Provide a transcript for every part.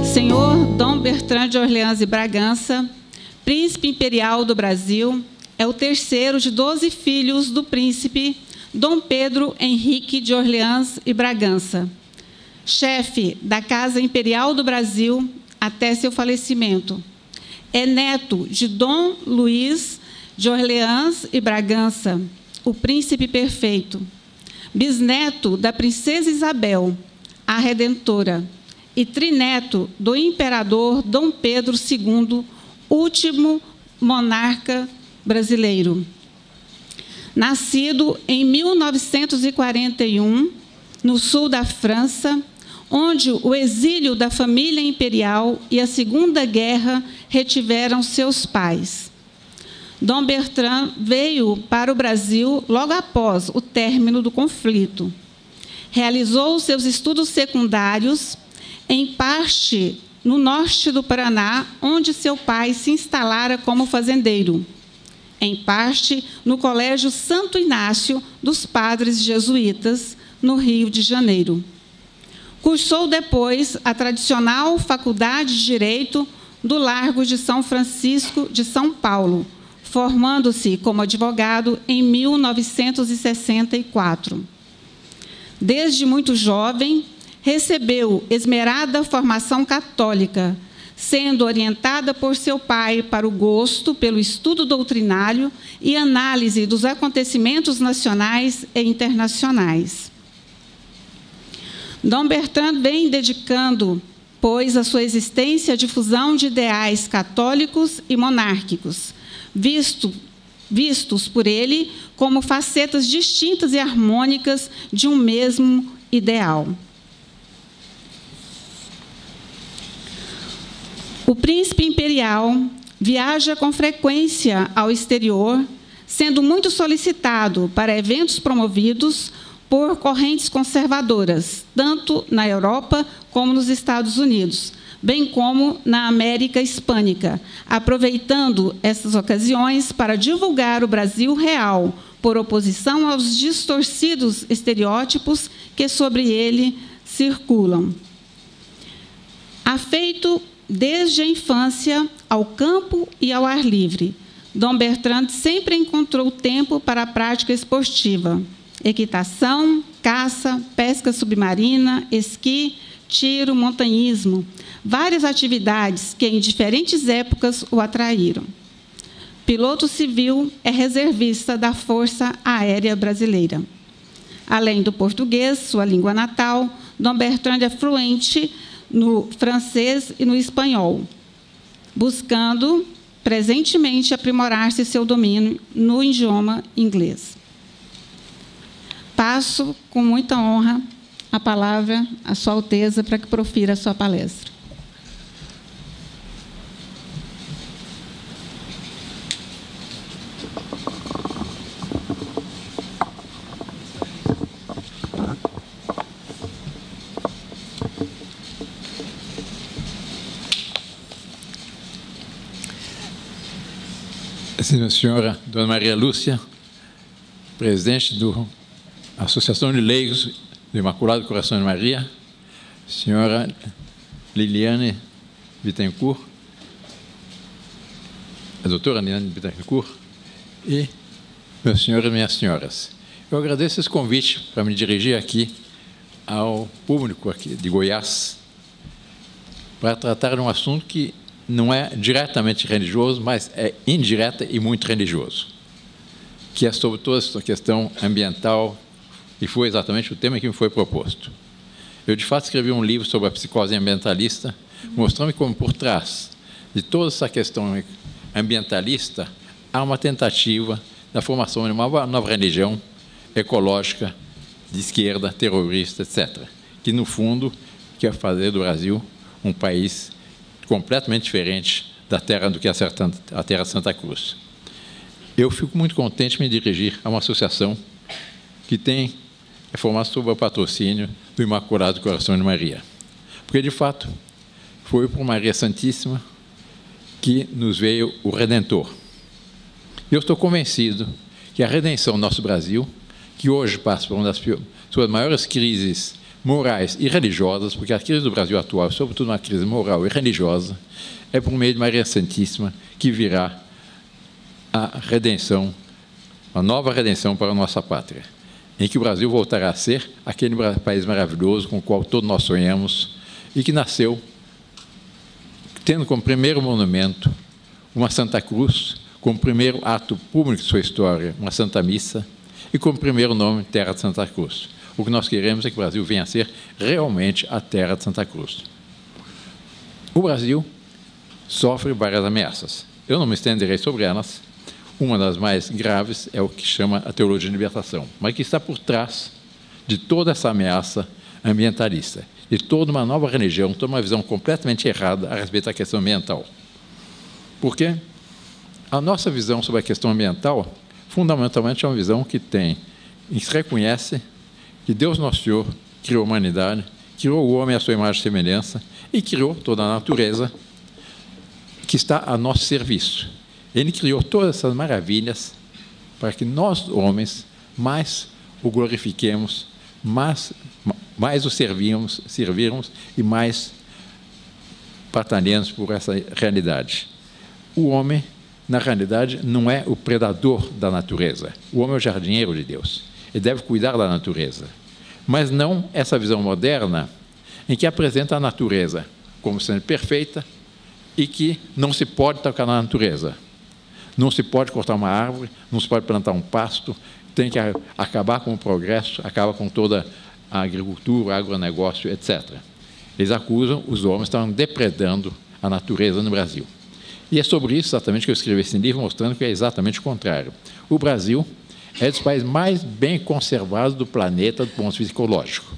Senhor Dom Bertrand de Orleans e Bragança, príncipe imperial do Brasil, é o terceiro de 12 filhos do príncipe Dom Pedro Henrique de Orleans e Bragança, chefe da Casa Imperial do Brasil até seu falecimento. É neto de Dom Luís de Orleans e Bragança, o príncipe perfeito, bisneto da princesa Isabel, a Redentora, e trineto do imperador Dom Pedro II, último monarca brasileiro. Nascido em 1941, no sul da França, onde o exílio da família imperial e a Segunda Guerra retiveram seus pais. Dom Bertrand veio para o Brasil logo após o término do conflito. Realizou seus estudos secundários, em parte no norte do Paraná, onde seu pai se instalara como fazendeiro, em parte no Colégio Santo Inácio dos Padres Jesuítas, no Rio de Janeiro. Cursou depois a tradicional Faculdade de Direito do Largo de São Francisco de São Paulo, formando-se como advogado em 1964. Desde muito jovem, recebeu esmerada formação católica, sendo orientada por seu pai para o gosto pelo estudo doutrinário e análise dos acontecimentos nacionais e internacionais. Dom Bertrand vem dedicando, pois, a sua existência à difusão de ideais católicos e monárquicos, vistos por ele como facetas distintas e harmônicas de um mesmo ideal. O príncipe imperial viaja com frequência ao exterior, sendo muito solicitado para eventos promovidos por correntes conservadoras, tanto na Europa como nos Estados Unidos, bem como na América Hispânica, aproveitando essas ocasiões para divulgar o Brasil real, por oposição aos distorcidos estereótipos que sobre ele circulam. Afeito desde a infância ao campo e ao ar livre, Dom Bertrand sempre encontrou tempo para a prática esportiva, equitação, caça, pesca submarina, esqui, tiro, montanhismo, várias atividades que em diferentes épocas o atraíram. Piloto civil, é reservista da Força Aérea Brasileira. Além do português, sua língua natal, Dom Bertrand é fluente no francês e no espanhol, buscando presentemente aprimorar-se seu domínio no idioma inglês. Passo com muita honra a palavra à Sua Alteza para que profira a sua palestra. Senhora Dona Maria Lúcia, presidente da Associação de Leigos do Imaculado Coração de Maria, senhora Liliane Bittencourt, a doutora Liliane Bittencourt, e meus senhores e minhas senhoras. Eu agradeço esse convite para me dirigir aqui ao público aqui de Goiás para tratar de um assunto que não é diretamente religioso, mas é indireta e muito religioso, que é sobre toda essa questão ambiental, e foi exatamente o tema que me foi proposto. Eu, de fato, escrevi um livro sobre a psicose ambientalista, mostrando como, por trás de toda essa questão ambientalista, há uma tentativa da formação de uma nova religião ecológica, de esquerda, terrorista, etc., que, no fundo, quer fazer do Brasil um país completamente diferente da terra do que a Terra Santa Cruz. Eu fico muito contente de me dirigir a uma associação que é formada sob o patrocínio do Imaculado Coração de Maria. Porque, de fato, foi por Maria Santíssima que nos veio o Redentor. Eu estou convencido que a redenção do nosso Brasil, que hoje passa por uma das suas maiores crises morais e religiosas, porque a crise do Brasil atual é sobretudo uma crise moral e religiosa, é por meio de Maria Santíssima que virá a redenção, a nova redenção para a nossa pátria, em que o Brasil voltará a ser aquele país maravilhoso com o qual todos nós sonhamos e que nasceu tendo como primeiro monumento uma Santa Cruz, como primeiro ato público de sua história, uma Santa Missa, e como primeiro nome, Terra de Santa Cruz. O que nós queremos é que o Brasil venha a ser realmente a Terra de Santa Cruz. O Brasil sofre várias ameaças. Eu não me estenderei sobre elas. Uma das mais graves é o que chama a teologia de libertação, mas que está por trás de toda essa ameaça ambientalista, de toda uma nova religião, toda uma visão completamente errada a respeito da questão ambiental. Por quê? A nossa visão sobre a questão ambiental, fundamentalmente, é uma visão que reconhece que Deus Nosso Senhor criou a humanidade, criou o homem à sua imagem e semelhança e criou toda a natureza que está a nosso serviço. Ele criou todas essas maravilhas para que nós, homens, mais o glorifiquemos, mais o servirmos e mais batalhemos por essa realidade. O homem, na realidade, não é o predador da natureza. O homem é o jardineiro de Deus. Ele deve cuidar da natureza. Mas não essa visão moderna em que apresenta a natureza como sendo perfeita e que não se pode tocar na natureza. Não se pode cortar uma árvore, não se pode plantar um pasto, tem que acabar com o progresso, acabar com toda a agricultura, o agronegócio, etc. Eles acusam os homens de estarem depredando a natureza no Brasil. E é sobre isso exatamente que eu escrevi esse livro, mostrando que é exatamente o contrário. O Brasil é dos países mais bem conservados do planeta do ponto de vista ecológico.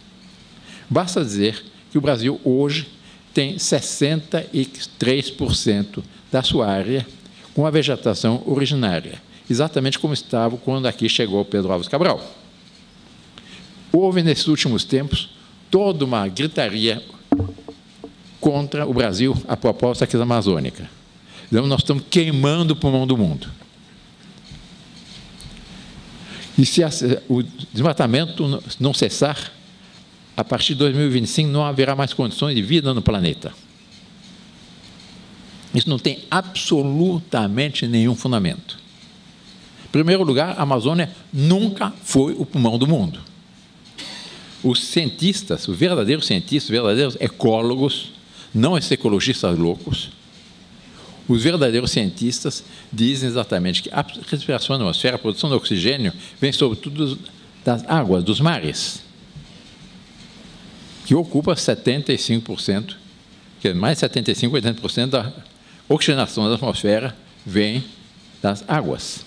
Basta dizer que o Brasil hoje tem 63% da sua área com a vegetação originária, exatamente como estava quando aqui chegou Pedro Álvares Cabral. Houve, nesses últimos tempos, toda uma gritaria contra o Brasil a propósito da crise amazônica. Então, nós estamos queimando o pulmão do mundo. E se o desmatamento não cessar, a partir de 2025 não haverá mais condições de vida no planeta. Isso não tem absolutamente nenhum fundamento. Em primeiro lugar, a Amazônia nunca foi o pulmão do mundo. Os cientistas, os verdadeiros cientistas, os verdadeiros ecólogos, não esses ecologistas loucos, os verdadeiros cientistas dizem exatamente que a respiração da atmosfera, a produção de oxigênio, vem sobretudo das águas, dos mares, que ocupa 75%, que é mais de 75%, 80% da oxigenação da atmosfera vem das águas.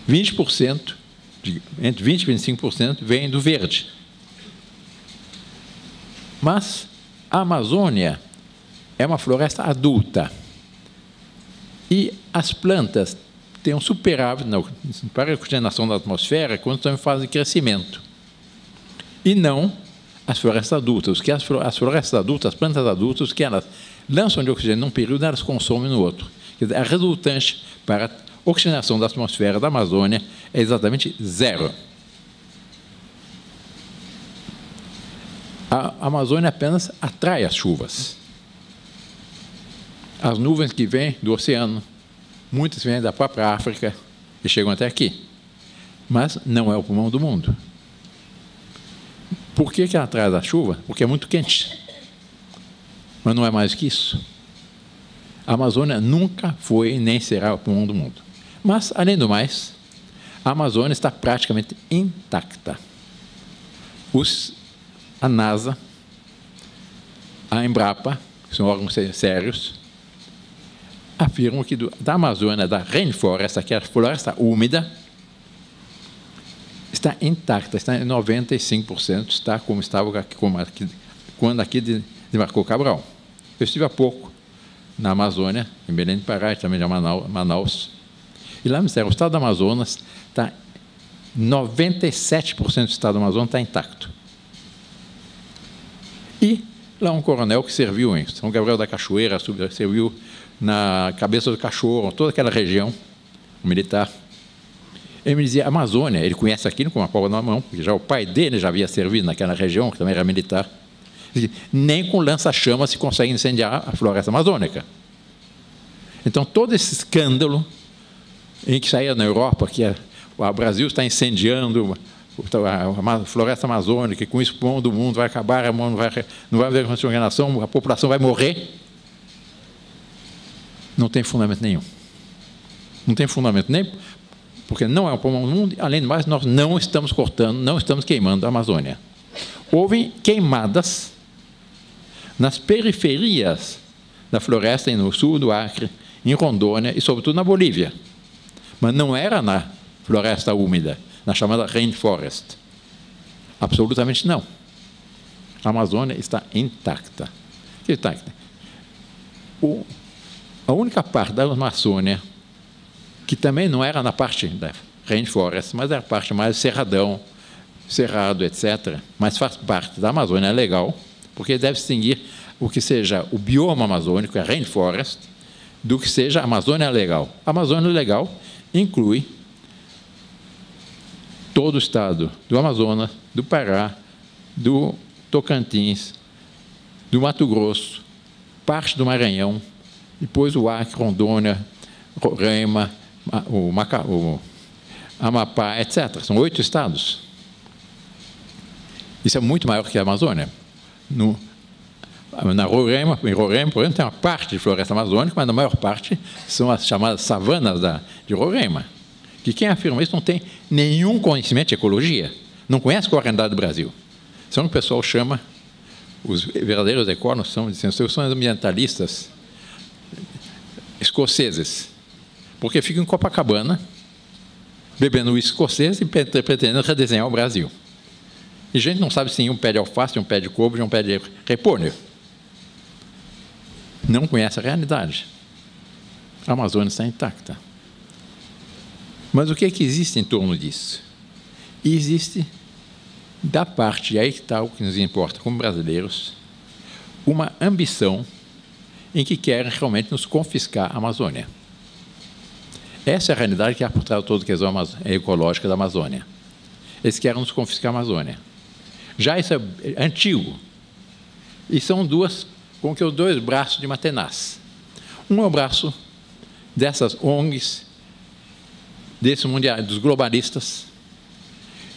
20%, entre 20% e 25% vem do verde. Mas a Amazônia é uma floresta adulta e as plantas têm um superávit para a oxigenação da atmosfera quando estão em fase de crescimento. E não as florestas adultas. As florestas adultas, as plantas adultas, que elas lançam de oxigênio num período, elas consomem no outro. Quer dizer, a resultante para a oxigenação da atmosfera da Amazônia é exatamente zero. A Amazônia apenas atrai as chuvas. As nuvens que vêm do oceano, muitas vêm da própria África e chegam até aqui. Mas não é o pulmão do mundo. Por que ela traz a chuva? Porque é muito quente. Mas não é mais que isso. A Amazônia nunca foi nem será o pulmão do mundo. Mas, além do mais, a Amazônia está praticamente intacta. A NASA, a Embrapa, que são órgãos sérios, afirmam que da Amazônia, da rainforest, que é a floresta úmida, está intacta, está em 95%, está como estava quando aqui desembarcou Cabral. Eu estive há pouco na Amazônia, em Belém do Pará, também de Manaus, e lá me disseram, o estado do Amazonas está, 97% do estado do Amazonas está intacto. E Lá um coronel que serviu em São Gabriel da Cachoeira, serviu na Cabeça do Cachorro, toda aquela região, um militar. Ele me dizia, Amazônia, ele conhece aquilo com uma palma na mão, porque já o pai dele já havia servido naquela região, que também era militar. Dizia, nem com lança-chamas se consegue incendiar a floresta amazônica. Então, todo esse escândalo em que saía na Europa, que o Brasil está incendiando a floresta amazônica, e com isso o mundo vai acabar, não vai haver oxigenação, a população vai morrer, não tem fundamento nenhum. Não tem fundamento nem porque não é o pulmão do mundo, além de mais, nós não estamos cortando, não estamos queimando a Amazônia. Houve queimadas nas periferias da floresta, no sul do Acre, em Rondônia e, sobretudo, na Bolívia. Mas não era na floresta úmida, na chamada rainforest. Absolutamente não. A Amazônia está intacta. A única parte da Amazônia que também não era na parte da rainforest, mas era a parte mais cerrado, etc., mas faz parte da Amazônia legal, porque deve distinguir o que seja o bioma amazônico, a rainforest, do que seja a Amazônia legal. A Amazônia legal inclui todo o estado do Amazonas, do Pará, do Tocantins, do Mato Grosso, parte do Maranhão, depois o Acre, Rondônia, Roraima, o Amapá, etc. São 8 estados. Isso é muito maior que a Amazônia. Em Roraima, por exemplo, tem uma parte de floresta amazônica, mas a maior parte são as chamadas savanas de Roraima. Que quem afirma isso não tem nenhum conhecimento de ecologia, não conhece qual é a realidade do Brasil. São o que o pessoal chama, os verdadeiros ecólogos são ambientalistas escoceses, porque ficam em Copacabana, bebendo uísque escocês e pretendendo redesenhar o Brasil. E a gente não sabe se tem um pé de alface, um pé de couve, um pé de repolho. Não conhece a realidade. A Amazônia está intacta. Mas o que é que existe em torno disso? Existe, da parte, e aí que está o que nos importa como brasileiros, uma ambição em que querem realmente nos confiscar a Amazônia. Essa é a realidade que há por trás de toda a questão ecológica da Amazônia. Eles querem nos confiscar a Amazônia. Já isso é antigo. E são dois braços de uma tenaz. Um é o braço dessas ONGs, dos globalistas,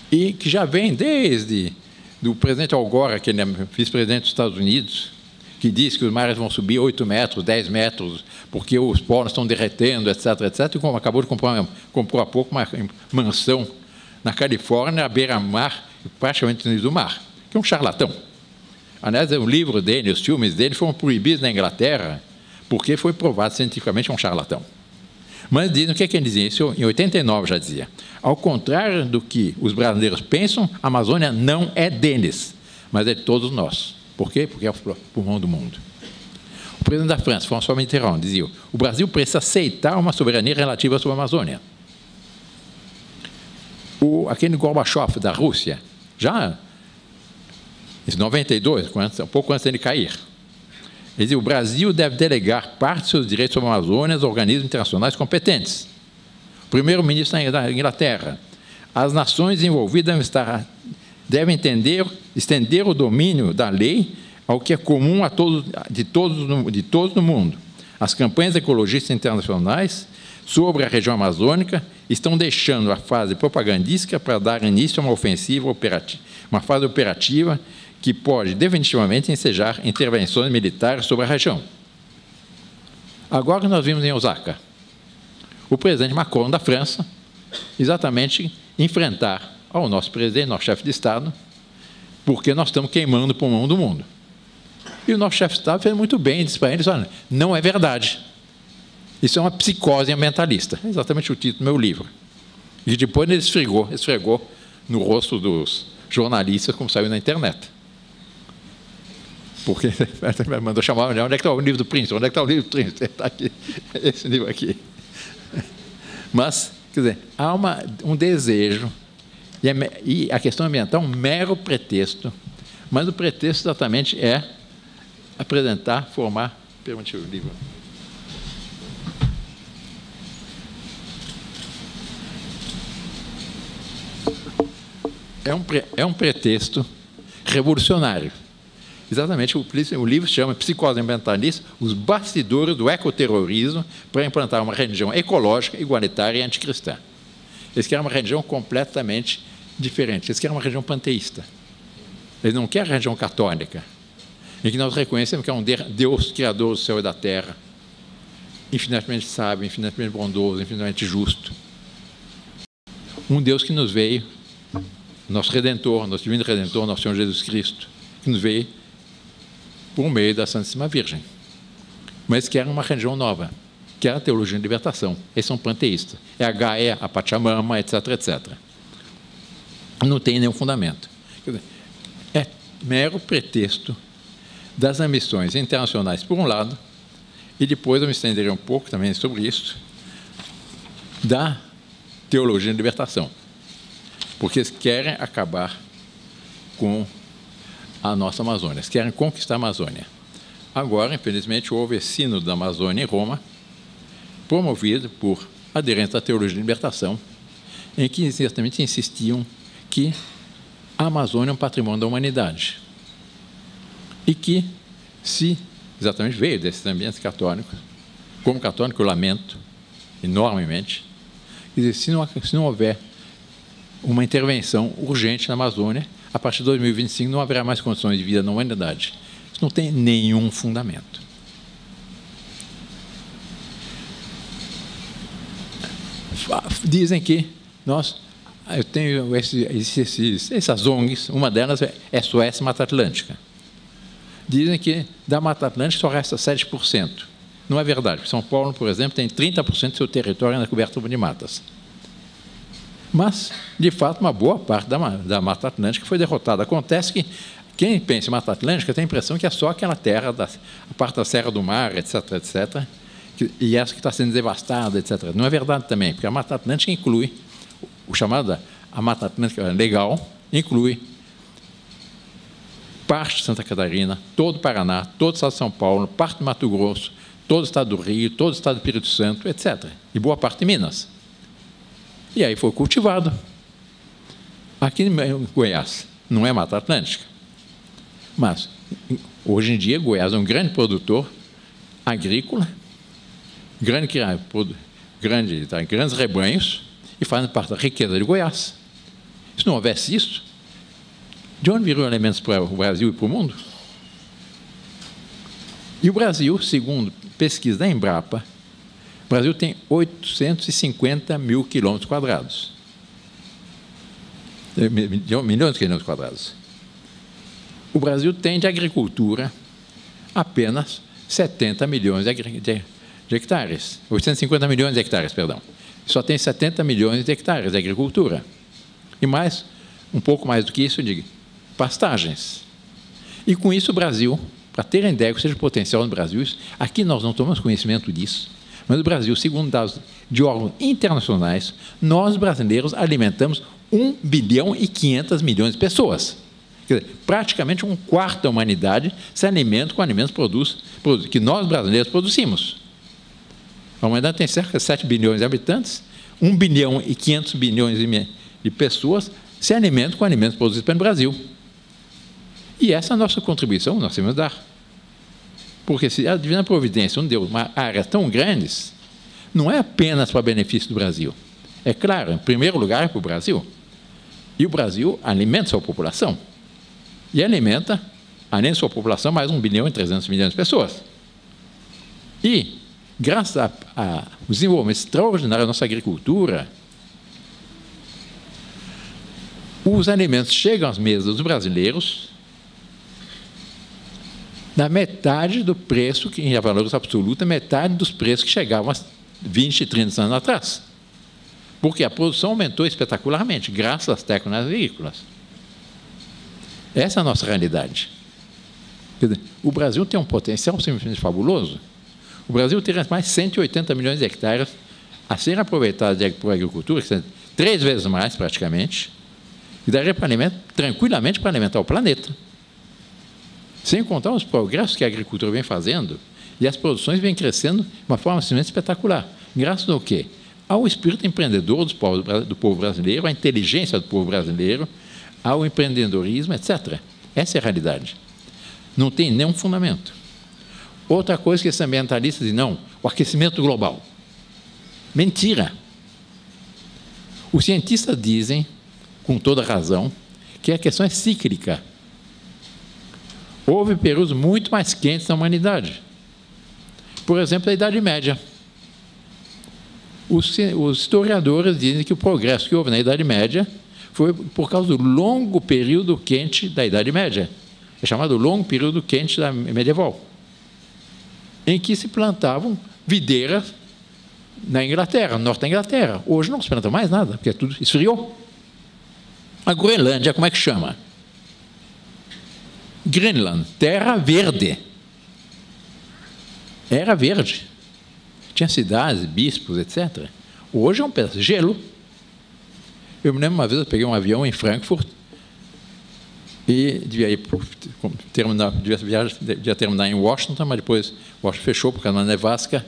e que já vem desde do presidente Al Gore, que é vice-presidente dos Estados Unidos, que diz que os mares vão subir 8 metros, 10 metros, porque os polos estão derretendo, etc., etc., e como acabou de comprou há pouco uma mansão na Califórnia, à beira-mar, praticamente no meio do mar, que é um charlatão. Aliás, o livro dele, os filmes dele foram proibidos na Inglaterra, porque foi provado cientificamente que é um charlatão. Mas dizem, o que é que ele dizia? Isso em 89 já dizia. Ao contrário do que os brasileiros pensam, a Amazônia não é deles, mas é de todos nós. Por quê? Porque é o pulmão do mundo. O presidente da França, François Mitterrand, dizia: o Brasil precisa aceitar uma soberania relativa sobre a Amazônia. Aquele Gorbachev da Rússia, já em 92, um pouco antes de ele cair, ele dizia: o Brasil deve delegar parte de seus direitos sobre a Amazônia aos organismos internacionais competentes. O primeiro-ministro da Inglaterra: as nações envolvidas devem estender o domínio da lei ao que é comum de todos no mundo. As campanhas ecologistas internacionais sobre a região amazônica estão deixando a fase propagandística para dar início a uma ofensiva operativa, uma fase operativa que pode definitivamente ensejar intervenções militares sobre a região. Agora nós vimos em Osaka o presidente Macron da França exatamente enfrentar ao nosso presidente, nosso chefe de Estado, porque nós estamos queimando o pulmão do mundo. E o nosso chefe de Estado fez muito bem, disse para eles: olha, não é verdade. Isso é uma psicose ambientalista. É exatamente o título do meu livro. E depois ele esfregou no rosto dos jornalistas, como saiu na internet. Porque mandou chamar: onde é que está o livro do príncipe? Onde é que está o livro do príncipe? Está aqui, esse livro aqui. Mas, quer dizer, há um desejo, e a questão ambiental é um mero pretexto, mas o pretexto exatamente é apresentar, formar... Pergunte o livro. É um pretexto revolucionário. Exatamente, o livro se chama Psicose Ambientalista, os bastidores do ecoterrorismo para implantar uma religião ecológica, igualitária e anticristã. Eles querem uma religião completamente diferente. Eles querem uma religião panteísta. Eles não querem a religião católica, em que nós reconhecemos que é um Deus criador do céu e da terra, infinitamente sábio, infinitamente bondoso, infinitamente justo. Um Deus que nos veio, nosso Redentor, nosso Divino Redentor, nosso Senhor Jesus Cristo, que nos veio por meio da Santíssima Virgem. Mas querem uma religião nova, que é a teologia de libertação. Eles são panteístas. É a Gaia, a Pachamama, etc., etc. Não tem nenhum fundamento. Quer dizer, é mero pretexto das ambições internacionais, por um lado, e depois eu me estenderei um pouco também sobre isso, da teologia de libertação. Porque eles querem acabar com a nossa Amazônia, eles querem conquistar a Amazônia. Agora, infelizmente, houve esse sínodo da Amazônia em Roma, promovido por aderentes à teologia de libertação, em que exatamente insistiam que a Amazônia é um patrimônio da humanidade. E que, se exatamente veio desses ambientes católicos, como católico eu lamento enormemente, quer dizer, se não houver uma intervenção urgente na Amazônia, a partir de 2025 não haverá mais condições de vida na humanidade. Isso não tem nenhum fundamento. Dizem que eu tenho essas ONGs, uma delas é SOS Mata Atlântica. Dizem que da Mata Atlântica só resta 7%. Não é verdade. São Paulo, por exemplo, tem 30% do seu território ainda coberto de matas. Mas, de fato, uma boa parte da Mata Atlântica foi derrotada. Acontece que quem pensa em Mata Atlântica tem a impressão que é só aquela terra, a parte da Serra do Mar, etc., etc., e essa que está sendo devastada, etc. Não é verdade também, porque a Mata Atlântica inclui, o chamado a Mata Atlântica legal, inclui parte de Santa Catarina, todo o Paraná, todo o estado de São Paulo, parte do Mato Grosso, todo o estado do Rio, todo o estado do Espírito Santo, etc. E boa parte de Minas. E aí foi cultivado. Aqui em Goiás não é Mata Atlântica, mas hoje em dia Goiás é um grande produtor agrícola, grandes rebanhos, e fazem parte da riqueza de Goiás. Se não houvesse isso, de onde viriam alimentos para o Brasil e para o mundo? E o Brasil, segundo pesquisa da Embrapa, o Brasil tem 850 mil quilômetros quadrados. Milhões de quilômetros quadrados. O Brasil tem de agricultura apenas 70 milhões de hectares. 850 milhões de hectares, perdão. Só tem 70 milhões de hectares de agricultura. E mais, um pouco mais do que isso, de pastagens. E com isso o Brasil, para terem ideia que seja o potencial no Brasil, aqui nós não tomamos conhecimento disso, mas o Brasil, segundo dados de órgãos internacionais, nós brasileiros alimentamos 1 bilhão e 500 milhões de pessoas. Quer dizer, praticamente um quarto da humanidade se alimenta com alimentos que nós brasileiros produzimos. A humanidade tem cerca de 7 bilhões de habitantes, 1 bilhão e 500 bilhões de pessoas se alimentam com alimentos produzidos pelo Brasil. E essa é a nossa contribuição, nós temos que dar. Porque se a Divina Providência não deu áreas tão grandes, não é apenas para benefício do Brasil. É claro, em primeiro lugar é para o Brasil. E o Brasil alimenta sua população. E alimenta, além de sua população, mais 1 bilhão e 300 milhões de pessoas. E, graças ao desenvolvimento extraordinário da nossa agricultura, os alimentos chegam às mesas dos brasileiros na metade do preço, que em valores absolutos, metade dos preços que chegavam há 20, 30 anos atrás. Porque a produção aumentou espetacularmente, graças às técnicas agrícolas. Essa é a nossa realidade. Quer dizer, o Brasil tem um potencial simplesmente fabuloso. O Brasil tem mais 180 milhões de hectares a serem aproveitados por agricultura, que são 3 vezes mais, praticamente, e daria para tranquilamente para alimentar o planeta. Sem contar os progressos que a agricultura vem fazendo, e as produções vêm crescendo de uma forma simplesmente espetacular. Graças ao quê? Ao espírito empreendedor do povo brasileiro, à inteligência do povo brasileiro, ao empreendedorismo, etc. Essa é a realidade. Não tem nenhum fundamento. Outra coisa que esses ambientalistas dizem, não, o aquecimento global. Mentira. Os cientistas dizem, com toda razão, que a questão é cíclica. Houve períodos muito mais quentes na humanidade. Por exemplo, a Idade Média. Os historiadores dizem que o progresso que houve na Idade Média foi por causa do longo período quente da Idade Média. É chamado longo período quente da medieval, em que se plantavam videiras na Inglaterra, no norte da Inglaterra. Hoje não se planta mais nada, porque tudo esfriou. A Groenlândia, como é que chama? Greenland, terra verde. Era verde. Tinha cidades, bispos, etc. Hoje é um pedaço de gelo. Eu me lembro uma vez, eu peguei um avião em Frankfurt e devia terminar em Washington, mas depois Washington fechou por causa da nevasca.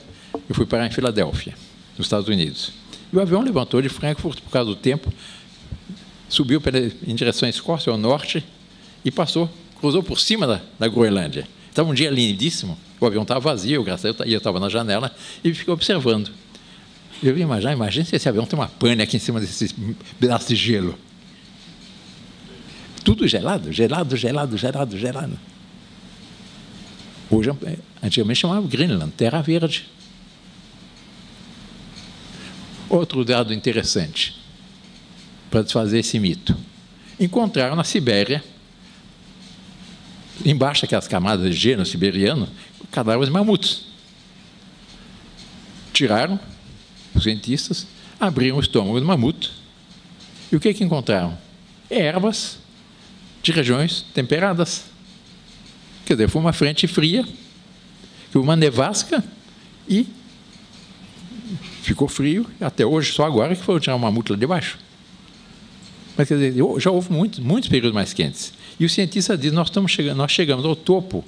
Eu fui parar em Filadélfia, nos Estados Unidos. E o avião levantou de Frankfurt por causa do tempo, subiu em direção à Escócia, ao norte, e cruzou por cima da Groenlândia. Estava um dia lindíssimo, o avião estava vazio, eu estava na janela e fiquei observando. Eu imagina se esse avião tem uma pane aqui em cima desse pedaço de gelo. Tudo gelado, gelado, gelado, gelado, gelado. Hoje, antigamente chamava Greenland, terra verde. Outro dado interessante, para desfazer esse mito. Encontraram na Sibéria, embaixo daquelas camadas de gelo siberiano, cadáveres de mamutos. Tiraram, os cientistas, abriram o estômago do mamute, e o que encontraram? Ervas de regiões temperadas. Quer dizer, foi uma frente fria, uma nevasca, e ficou frio, até hoje, só agora que foram tirar uma mamute lá de baixo. Mas, quer dizer, já houve muitos períodos mais quentes. E os cientistas dizem, nós chegamos ao topo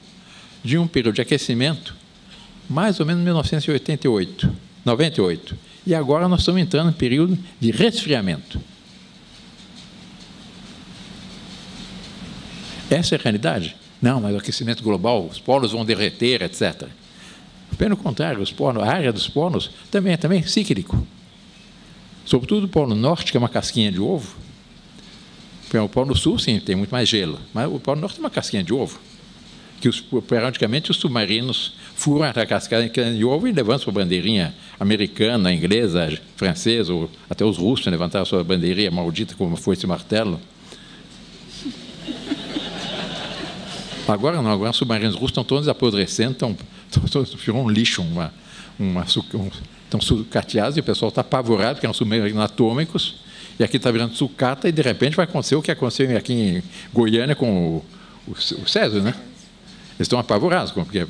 de um período de aquecimento, mais ou menos em 1998, 98. E agora nós estamos entrando em período de resfriamento. Essa é a realidade? Não, mas o aquecimento global, os polos vão derreter, etc. Pelo contrário, a área dos polos também é cíclico. Sobretudo o polo norte, que é uma casquinha de ovo. O polo sul, sim, tem muito mais gelo, mas o polo norte é uma casquinha de ovo. Que periodicamente os submarinos furam a casquinha de ovo e levantam sua bandeirinha americana, inglesa, francesa, ou até os russos levantaram sua bandeirinha maldita como foi esse martelo. Agora não, agora os submarinos russos estão todos apodrecendo, virou um lixo, estão sucateados e o pessoal está apavorado porque são submarinos atômicos. E aqui está virando sucata e, de repente, vai acontecer o que aconteceu aqui em Goiânia com o César, né? Eles estão apavorados, porque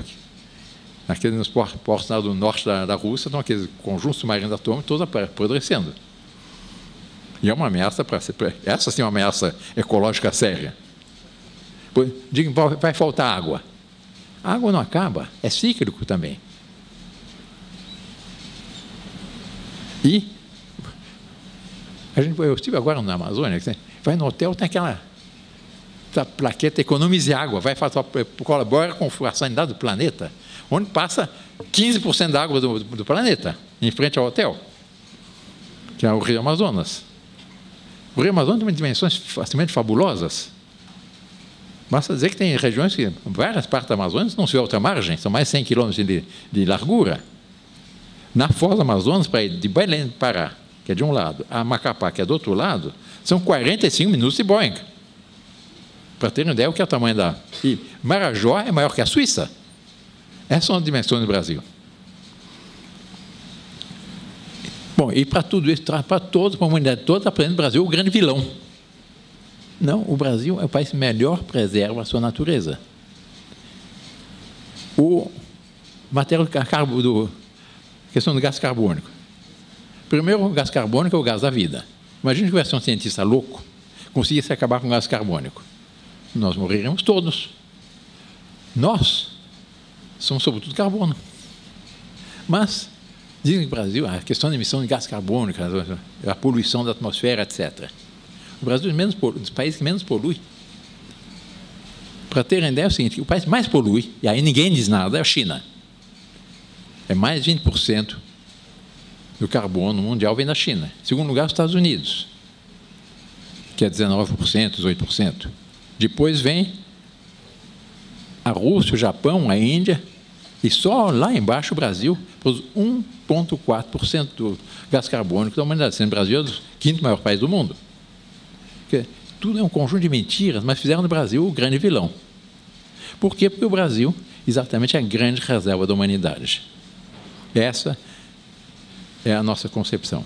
aqui nos portos do norte da Rússia estão aqueles conjuntos submarinos atômicos todos apodrecendo. E é uma ameaça essa sim é uma ameaça ecológica séria. Vai faltar água. A água não acaba, é cíclico também. E eu estive agora na Amazônia, vai no hotel, tem aquela plaqueta economize água, colabora com a sanidade do planeta, onde passa 15% da água do planeta, em frente ao hotel, que é o Rio Amazonas. O Rio Amazonas tem dimensões facilmente fabulosas. Basta dizer que tem regiões que, várias partes da Amazônia, não se vê outra margem, são mais de 100 quilômetros de largura. Na Foz do Amazonas, para ir de Belém do Pará, que é de um lado, a Macapá, que é do outro lado, são 45 minutos de Boeing. Para terem ideia, o que é o tamanho da... E Marajó é maior que a Suíça. Essas são as dimensões do Brasil. Bom, e para tudo isso, para toda a comunidade toda, está aprendendo o Brasil o grande vilão. Não, o Brasil é o país que melhor preserva a sua natureza. O matéria questão do gás carbônico. Primeiro, o gás carbônico é o gás da vida. Imagina que tivesse um cientista louco, conseguisse acabar com o gás carbônico. Nós morreríamos todos. Nós somos, sobretudo, carbono. Mas, dizem que o Brasil, a questão da emissão de gás carbônico, a poluição da atmosfera, etc. O Brasil é dos países que menos polui. Para terem ideia, é o seguinte: o país que mais polui, e aí ninguém diz nada, é a China. É mais de 20% do carbono mundial vem da China. Em segundo lugar, os Estados Unidos, que é 19%, 18%. Depois vem a Rússia, o Japão, a Índia, e só lá embaixo o Brasil produz 1,4% do gás carbônico da humanidade, sendo o Brasil o quinto maior país do mundo. Porque tudo é um conjunto de mentiras, mas fizeram do Brasil o grande vilão. Por quê? Porque o Brasil, exatamente, é a grande reserva da humanidade. Essa é a nossa concepção.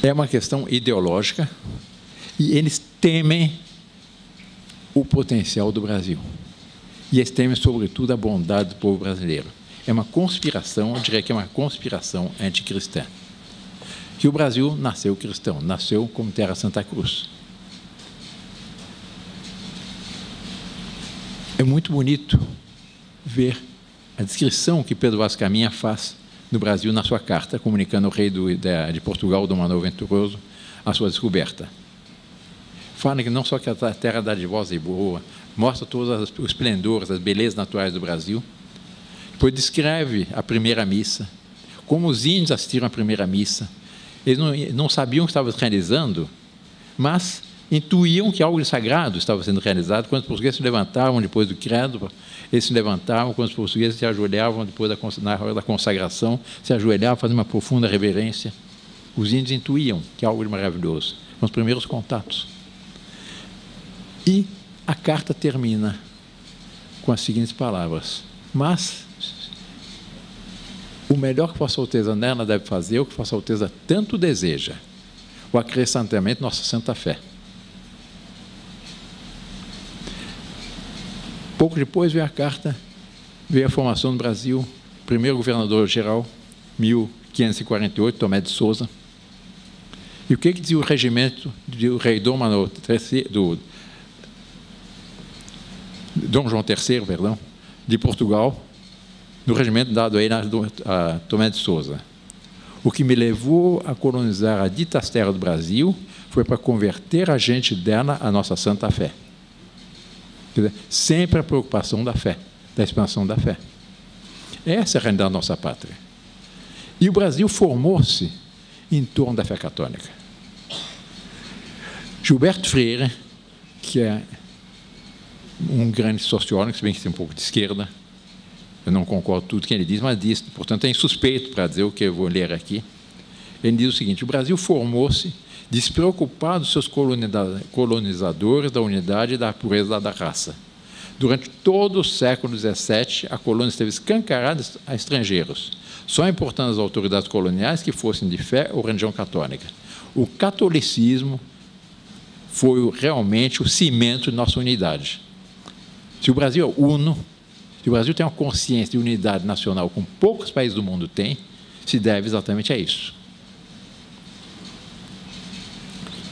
É uma questão ideológica e eles temem o potencial do Brasil. E eles temem, sobretudo, a bondade do povo brasileiro. É uma conspiração, eu diria que é uma conspiração anticristã. Que o Brasil nasceu cristão, nasceu como Terra Santa Cruz. É muito bonito ver a descrição que Pedro Vaz Caminha faz do Brasil na sua carta, comunicando ao rei de Portugal, Dom Manuel Venturoso, a sua descoberta. Fala que não só que a terra dadivosa e boa, mostra todos os esplendores, as belezas naturais do Brasil, depois descreve a primeira missa, como os índios assistiram à primeira missa. Eles não sabiam o que estavam realizando, mas intuíam que algo de sagrado estava sendo realizado. Quando os portugueses se levantavam depois do credo, eles se levantavam, quando os portugueses se ajoelhavam depois na hora da consagração, se ajoelhavam, faziam uma profunda reverência. Os índios intuíam que algo de maravilhoso. São os primeiros contatos. E a carta termina com as seguintes palavras: mas o melhor que Vossa Alteza nela deve fazer, o que Vossa Alteza tanto deseja, o acrescentamento de nossa santa fé. Pouco depois veio a carta, veio a formação do Brasil, primeiro governador-geral, 1548, Tomé de Souza. E o que dizia o regimento do rei Dom Manuel III, Dom João III, perdão, de Portugal, no regimento dado aí a Tomé de Souza? O que me levou a colonizar a ditas terras do Brasil foi para converter a gente dela à nossa santa fé. Quer dizer, sempre a preocupação da fé, da expansão da fé. Essa é a realidade da nossa pátria. E o Brasil formou-se em torno da fé católica. Gilberto Freire, que é um grande sociólogo, se bem que tem um pouco de esquerda, eu não concordo com tudo que ele diz, mas diz, portanto, é insuspeito para dizer o que eu vou ler aqui. Ele diz o seguinte: o Brasil formou-se despreocupado dos seus colonizadores, da unidade e da pureza da raça. Durante todo o século XVII, a colônia esteve escancarada a estrangeiros, só importando as autoridades coloniais que fossem de fé ou religião católica. O catolicismo foi realmente o cimento de nossa unidade. Se o Brasil é uno, se o Brasil tem uma consciência de unidade nacional como poucos países do mundo têm, se deve exatamente a isso.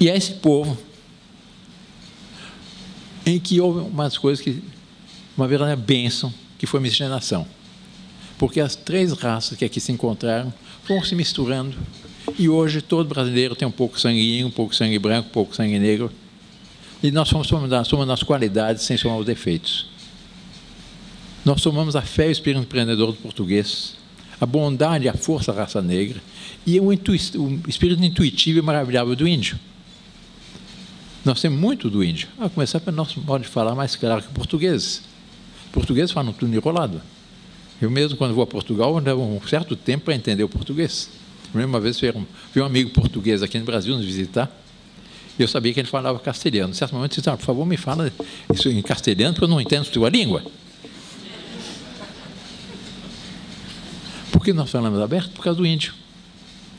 E é esse povo em que houve umas coisas uma verdadeira bênção, que foi a miscigenação. Porque as três raças que aqui se encontraram foram se misturando, e hoje todo brasileiro tem um pouco sanguinho, um pouco sangue branco, um pouco sangue negro, e nós somos nas qualidades sem somar os defeitos. Nós somamos a fé e o espírito empreendedor do português, a bondade e a força da raça negra, e o espírito intuitivo e maravilhável do índio. Nós temos muito do índio, a começar pelo nosso modo de falar mais claro que portugueses. Portugueses falam tudo enrolado. Eu mesmo, quando vou a Portugal, levo um certo tempo para entender o português. Uma vez veio um amigo português aqui no Brasil nos visitar, e eu sabia que ele falava castelhano. Em certo momento, eu disse: por favor, me fala isso em castelhano, porque eu não entendo sua língua. Por que nós falamos aberto? Por causa do índio.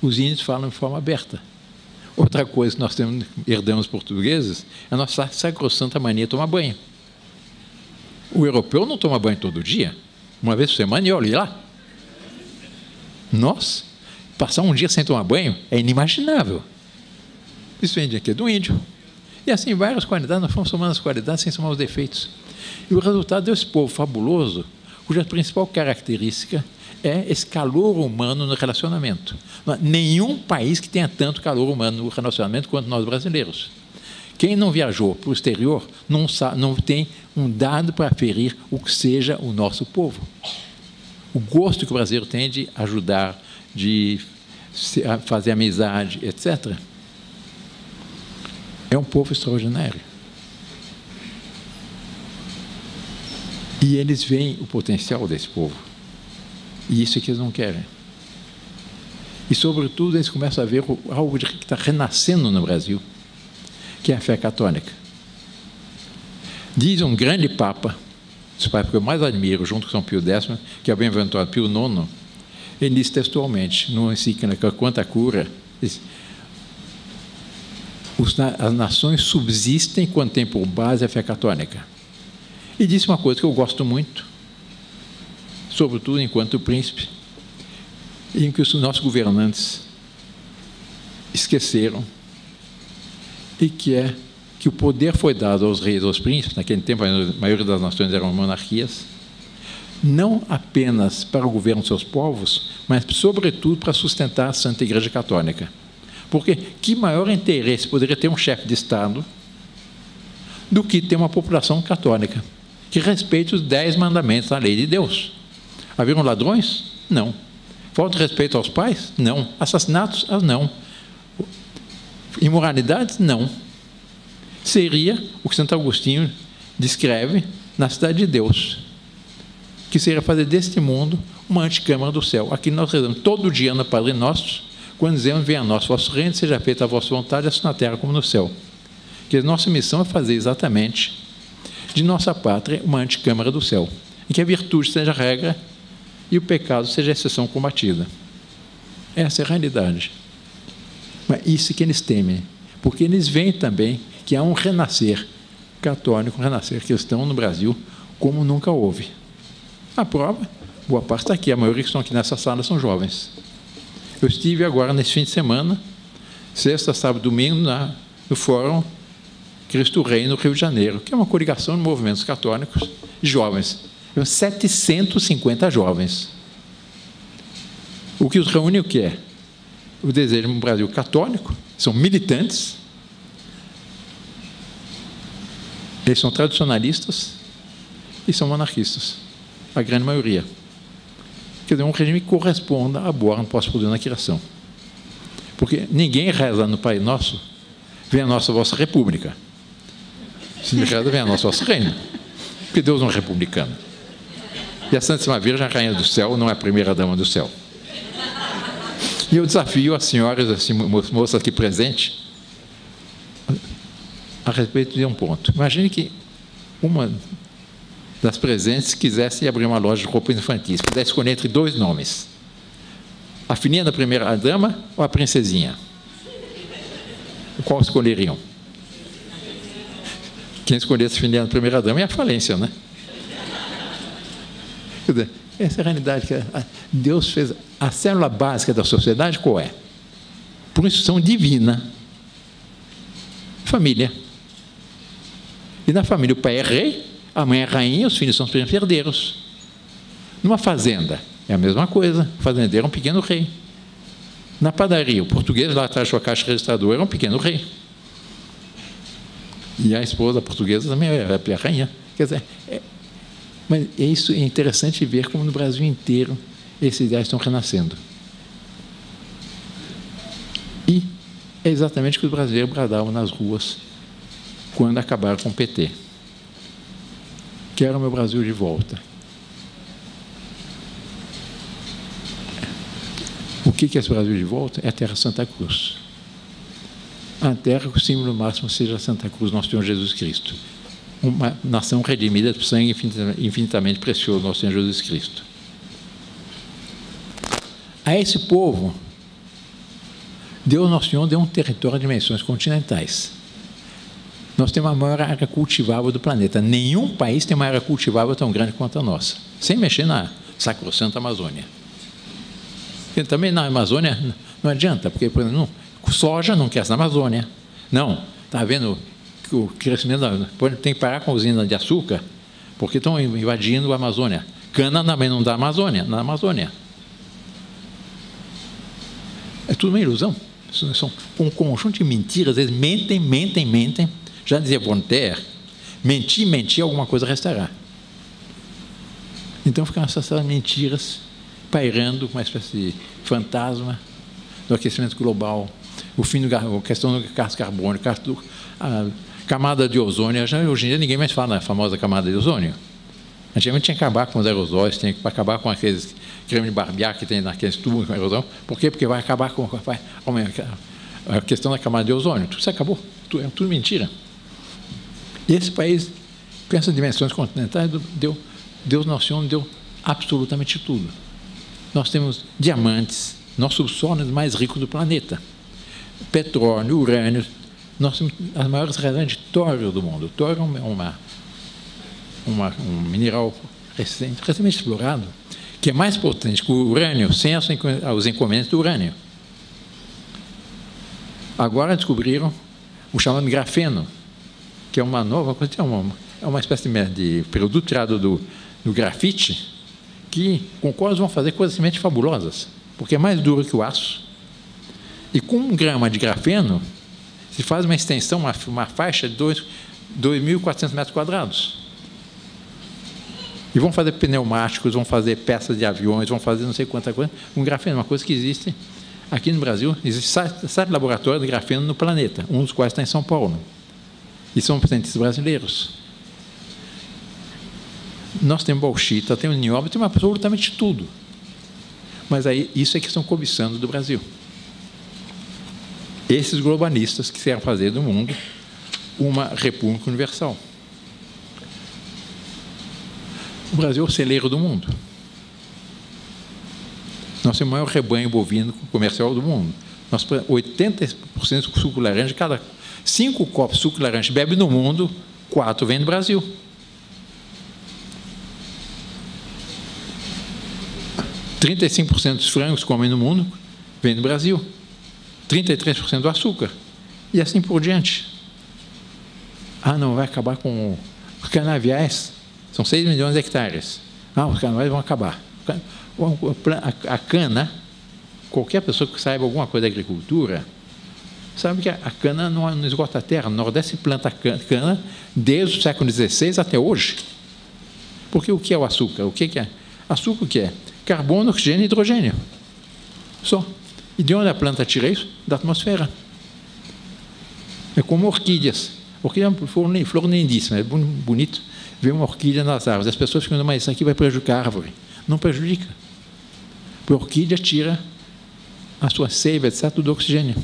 Os índios falam de forma aberta. Outra coisa que nós herdamos portugueses é a nossa sacrossanta mania de tomar banho. O europeu não toma banho todo dia, uma vez por semana, e olha lá. Nós, passar um dia sem tomar banho é inimaginável. Isso vem aqui do índio. E assim, várias qualidades, nós fomos somando as qualidades sem somar os defeitos. E o resultado desse povo fabuloso, cuja principal característica é esse calor humano no relacionamento. Não há nenhum país que tenha tanto calor humano no relacionamento quanto nós brasileiros. Quem não viajou para o exterior não tem um dado para aferir o que seja o nosso povo. O gosto que o brasileiro tem de ajudar, de fazer amizade, etc. É um povo extraordinário. E eles veem o potencial desse povo. E isso é que eles não querem. E, sobretudo, eles começam a ver algo que está renascendo no Brasil, que é a fé católica. Diz um grande Papa, os papas que eu mais admiro, junto com São Pio X, que é o bem-aventurado Pio IX, ele diz textualmente, no encíclica Quanta Cura, diz, as nações subsistem quando tem por base a fé católica. E disse uma coisa que eu gosto muito, sobretudo enquanto príncipe, em que os nossos governantes esqueceram, e que é que o poder foi dado aos reis e aos príncipes, naquele tempo a maioria das nações eram monarquias, não apenas para o governo dos seus povos, mas sobretudo para sustentar a Santa Igreja Católica. Porque que maior interesse poderia ter um chefe de Estado do que ter uma população católica que respeite os 10 mandamentos da lei de Deus? Haviam ladrões? Não. Falta de respeito aos pais? Não. Assassinatos? Não. Imoralidades? Não. Seria o que Santo Agostinho descreve na cidade de Deus, que seria fazer deste mundo uma antecâmara do céu. Aqui nós rezamos todo dia no Padre Nosso, quando dizemos, venha a nós vosso reino, seja feita a vossa vontade, assim na terra como no céu. Porque a nossa missão é fazer exatamente de nossa pátria uma antecâmara do céu, em que a virtude seja a regra e o pecado seja a exceção combatida. Essa é a realidade. Mas isso que eles temem, porque eles veem também que há um renascer católico, um renascer cristão no Brasil, como nunca houve. A prova, boa parte está aqui, a maioria que estão aqui nessa sala são jovens. Eu estive agora, nesse fim de semana, sexta, sábado, domingo, no Fórum Cristo Rei, no Rio de Janeiro, que é uma coligação de movimentos católicos de jovens. 750 jovens. O que os reúne o que é? O desejo de um Brasil católico, são militantes, eles são tradicionalistas e são monarquistas, a grande maioria. Quer dizer, um regime que corresponda à boa não posso poder na criação. Porque ninguém reza no Pai Nosso, vem a nossa vossa república. Se ninguém reza, vem a nosso vosso reino. Porque Deus não é republicano. E a Santíssima Virgem, a Rainha do Céu, não é a primeira dama do céu. E eu desafio as senhoras, as moças aqui presentes, a respeito de um ponto. Imagine que uma das presentes quisesse abrir uma loja de roupas infantis, pudesse escolher entre 2 nomes. A filhinha da primeira dama ou a princesinha? Qual escolheriam? Quem escolhesse a filhinha da primeira dama é a falência, né? Quer dizer, essa é a realidade. Que Deus fez a célula básica da sociedade, qual é? Por instrução divina. Família. E na família o pai é rei, a mãe é rainha, os filhos são os primeiros herdeiros. Numa fazenda, é a mesma coisa. O fazendeiro é um pequeno rei. Na padaria, o português lá atrás da sua caixa registradora é um pequeno rei. E a esposa portuguesa também é a rainha. Quer dizer, mas isso é interessante ver como no Brasil inteiro esses ideais estão renascendo. E é exatamente o que os brasileiros bradavam nas ruas quando acabaram com o PT. Quero o meu Brasil de volta. O que é esse Brasil de volta? É a Terra Santa Cruz. A terra que o símbolo máximo seja Santa Cruz, nosso Senhor Jesus Cristo. Uma nação redimida por sangue infinitamente precioso, nosso Senhor Jesus Cristo. A esse povo, Deus, nosso Senhor, deu um território de dimensões continentais. Nós temos a maior área cultivável do planeta. Nenhum país tem uma área cultivável tão grande quanto a nossa, sem mexer na sacrossanta Amazônia. E também na Amazônia não adianta, porque, por exemplo, soja não cresce na Amazônia. Não, está havendo o crescimento tem que parar com a usina de açúcar, porque estão invadindo a Amazônia. Cana também não dá na Amazônia. É tudo uma ilusão. São um conjunto de mentiras. Eles mentem. Já dizia Voltaire, mentir, alguma coisa restará. Então ficam essas mentiras pairando com uma espécie de fantasma do aquecimento global, a questão do gás carbônico, a camada de ozônio. Hoje em dia ninguém mais fala na famosa camada de ozônio. Antigamente tinha que acabar com os aerosóis, tinha que acabar com aqueles creme de barbear que tem naqueles tubos com aerosol. Por quê? Porque vai acabar com a questão da camada de ozônio. Tudo isso acabou. É tudo mentira. E esse país, com essas dimensões continentais, Deus nos deu absolutamente tudo. Nós temos diamantes, nosso subsolo é o mais rico do planeta. Petróleo, urânio, nós temos as maiores reservas de tório do mundo. O tório é um mineral recentemente explorado, que é mais potente que o urânio, sem os inconvenientes do urânio. Agora descobriram o chamado grafeno, que é uma nova coisa, é uma espécie de produto tirado do grafite, que com quais vão fazer coisas simplesmente fabulosas, porque é mais duro que o aço. E com 1 grama de grafeno, se faz uma extensão, uma faixa de 2.400 metros quadrados. E vão fazer pneumáticos, vão fazer peças de aviões, vão fazer não sei quanta coisa. Um grafeno, uma coisa que existe aqui no Brasil, existe 7 laboratórios de grafeno no planeta, um dos quais está em São Paulo. E são cientistas brasileiros. Nós temos bauxita, temos nióbio, temos absolutamente tudo. Mas aí, isso é que estão cobiçando do Brasil. Esses globalistas que querem fazer do mundo uma república universal. O Brasil é o celeiro do mundo. Nós temos o maior rebanho bovino comercial do mundo. Nós 80% do suco laranja, cada 5 copos de suco laranja bebe no mundo, 4 vem do Brasil. 35% dos frangos que comem no mundo vem do Brasil. 33% do açúcar. E assim por diante. Não, vai acabar com os canaviais. São 6 milhões de hectares. Os canaviais vão acabar. A cana, qualquer pessoa que saiba alguma coisa da agricultura, sabe que a cana não esgota a terra. No Nordeste planta cana desde o século XVI até hoje. Porque o que é o açúcar? O que é? Açúcar o que é? Carbono, oxigênio e hidrogênio. Só. E de onde a planta tira isso? Da atmosfera. É como orquídeas. Orquídea é uma flor lindíssima, é bonito ver uma orquídea nas árvores. As pessoas ficam, mas isso aqui vai prejudicar a árvore. Não prejudica. Porque a orquídea tira a sua seiva, etc., do oxigênio.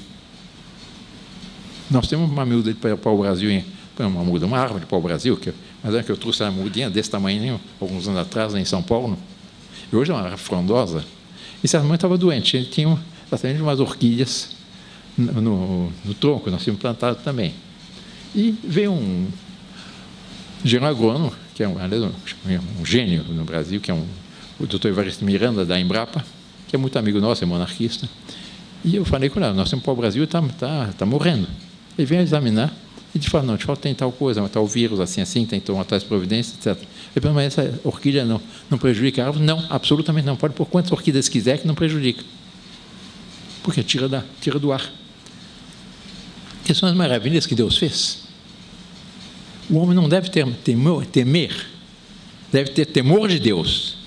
Nós temos uma muda de pau-brasil, uma árvore de pau-brasil, mas é que eu trouxe uma mudinha desse tamanho, alguns anos atrás, em São Paulo. E hoje é uma árvore frondosa. E essa mãe estava doente. Ele tinha exatamente umas orquídeas no tronco, nós tínhamos plantado também. E veio um engenheiro agrônomo, que é um gênio no Brasil, que é o doutor Evaristo Miranda, da Embrapa, que é muito amigo nosso, é monarquista. E eu falei com ele, nós temos pau-brasil, está morrendo. Ele veio examinar e disse, não, te falta tem tal coisa, tal vírus, assim, tem que tomar tais providências, etc. Ele falou, mas essa orquídea não prejudica a árvore? Não, absolutamente não. Pode pôr quantas orquídeas quiser que não prejudica. Porque tira do ar. Que são as maravilhas que Deus fez. O homem não deve temer, deve ter temor de Deus,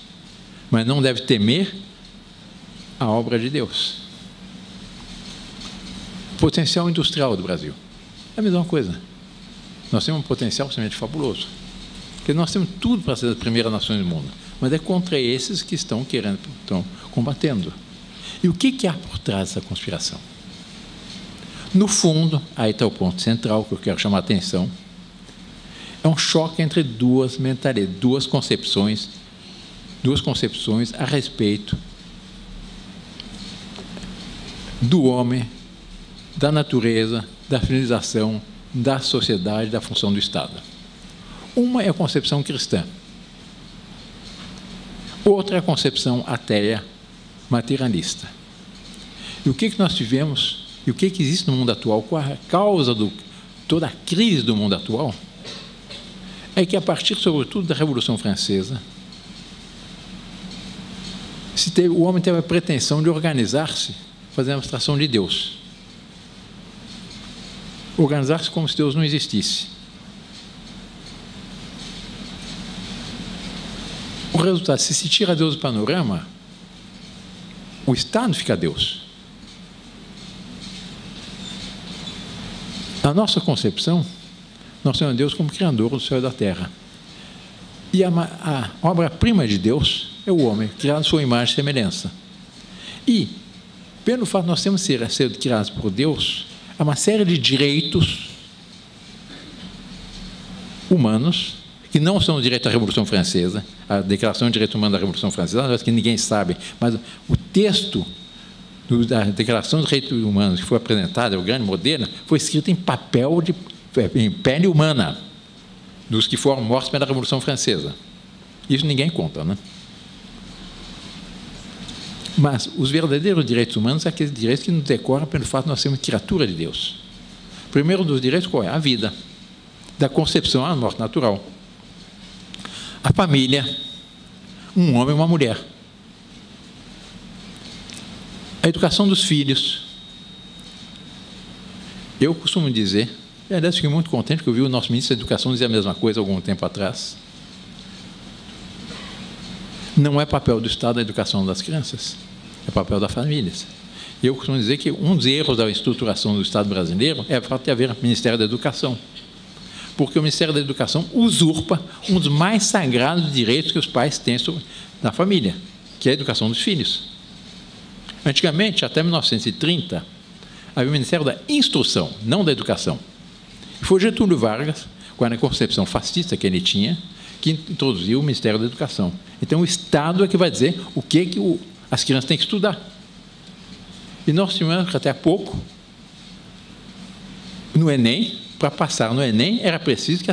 mas não deve temer a obra de Deus. Potencial industrial do Brasil. É a mesma coisa. Nós temos um potencial absolutamente fabuloso. Porque nós temos tudo para ser as primeiras nações do mundo. Mas é contra esses que estão combatendo. E o que há por trás dessa conspiração? No fundo, aí está o ponto central que eu quero chamar a atenção. É um choque entre duas mentalidades, duas concepções a respeito do homem, da natureza, da civilização, da sociedade, da função do Estado. Uma é a concepção cristã. Outra é a concepção ateia, materialista. E o que nós tivemos, e o que existe no mundo atual, qual a causa toda a crise do mundo atual é que, a partir, sobretudo, da Revolução Francesa, o homem teve a pretensão de organizar-se, fazer a abstração de Deus. Organizar-se como se Deus não existisse. O resultado, se tira Deus do panorama, o Estado fica Deus. Na nossa concepção, nós temos Deus como criador do céu e da terra. E a obra-prima de Deus é o homem, criado à sua imagem e semelhança. E, pelo fato de nós termos sido criados por Deus, há uma série de direitos humanos, que não são o direito da Revolução Francesa, a Declaração de Direitos Humanos da Revolução Francesa, que ninguém sabe, mas o texto da Declaração de Direitos Humanos que foi apresentada, o grande modelo, foi escrito em papel, em pele humana, dos que foram mortos pela Revolução Francesa. Isso ninguém conta, né? Mas os verdadeiros direitos humanos são aqueles direitos que nos decoram pelo fato de nós sermos criatura de Deus. O primeiro dos direitos qual é? A vida, da concepção à morte natural. A família, um homem e uma mulher. A educação dos filhos. Eu costumo dizer, e aliás fiquei muito contente porque eu vi o nosso ministro da Educação dizer a mesma coisa há algum tempo atrás. Não é papel do Estado a educação das crianças, é papel das famílias. E eu costumo dizer que um dos erros da estruturação do Estado brasileiro é o fato de haver Ministério da Educação. Porque o Ministério da Educação usurpa um dos mais sagrados direitos que os pais têm na família, que é a educação dos filhos. Antigamente, até 1930, havia o Ministério da Instrução, não da Educação. E foi Getúlio Vargas, com a concepção fascista que ele tinha, que introduziu o Ministério da Educação. Então, o Estado é que vai dizer o que as crianças têm que estudar. E nós tivemos até há pouco, no Enem, para passar no Enem, era preciso que